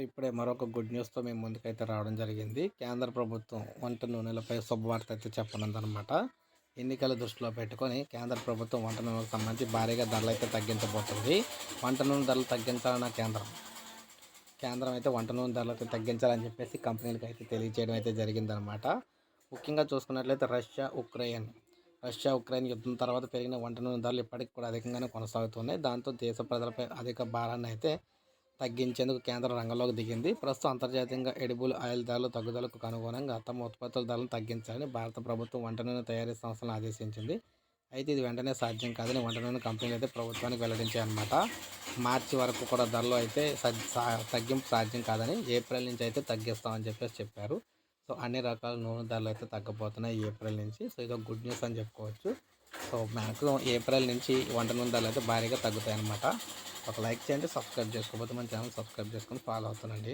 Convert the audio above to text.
ఇప్పుడే మరొక గుడ్ న్యూస్‌తో మేము ముందుకైతే రావడం జరిగింది. కేంద్ర ప్రభుత్వం వంట నూనెలపై శుభవార్త అయితే చెప్పనుందనమాట. ఎన్నికల దృష్టిలో పెట్టుకొని కేంద్ర ప్రభుత్వం వంట నూనెలకు సంబంధించి భారీగా ధరలైతే తగ్గించబోతుంది. వంట నూనె ధరలు తగ్గించాలన్న కేంద్రం అయితే వంట నూనె ధరలైతే తగ్గించాలని చెప్పేసి కంపెనీలకైతే తెలియజేయడం అయితే జరిగిందనమాట. ముఖ్యంగా చూసుకున్నట్లయితే రష్యా ఉక్రెయిన్ యుద్ధం తర్వాత పెరిగిన వంట నూనె ధరలు ఇప్పటికి కూడా అధికంగానే కొనసాగుతున్నాయి. దాంతో దేశ ప్రజలపై అధిక భారాన్ని అయితే తగ్గించేందుకు కేంద్రం రంగంలోకి దిగింది. ప్రస్తుతం అంతర్జాతీయంగా ఎడిబుల్ ఆయిల్ ధరలు తగ్గుదలకు అనుగుణంగా తమ ఉత్పత్తుల ధరలను తగ్గించాలని భారత ప్రభుత్వం వంట నూనె తయారీ సంస్థలను ఆదేశించింది. అయితే ఇది వెంటనే సాధ్యం కాదని వంట నూనె కంపెనీలు అయితే ప్రభుత్వానికి వెల్లడించాయన్నమాట. మార్చి వరకు కూడా ధరలు అయితే తగ్గింపు సాధ్యం కాదని ఏప్రిల్ నుంచి అయితే తగ్గిస్తామని చెప్పేసి చెప్పారు. అన్ని రకాల నూనె ధరలు అయితే తగ్గబోతున్నాయి ఏప్రిల్ నుంచి. ఇదొక గుడ్ న్యూస్ అని చెప్పుకోవచ్చు. మ్యాక్సిమం ఏప్రిల్ నుంచి వంట నూనె ధరలు అయితే భారీగా తగ్గుతాయి అన్నమాట. ఒక లైక్ చేయండి, సబ్స్క్రైబ్ చేసుకోకపోతే మన ఛానల్ సబ్స్క్రైబ్ చేసుకొని ఫాలో అవుతానండి.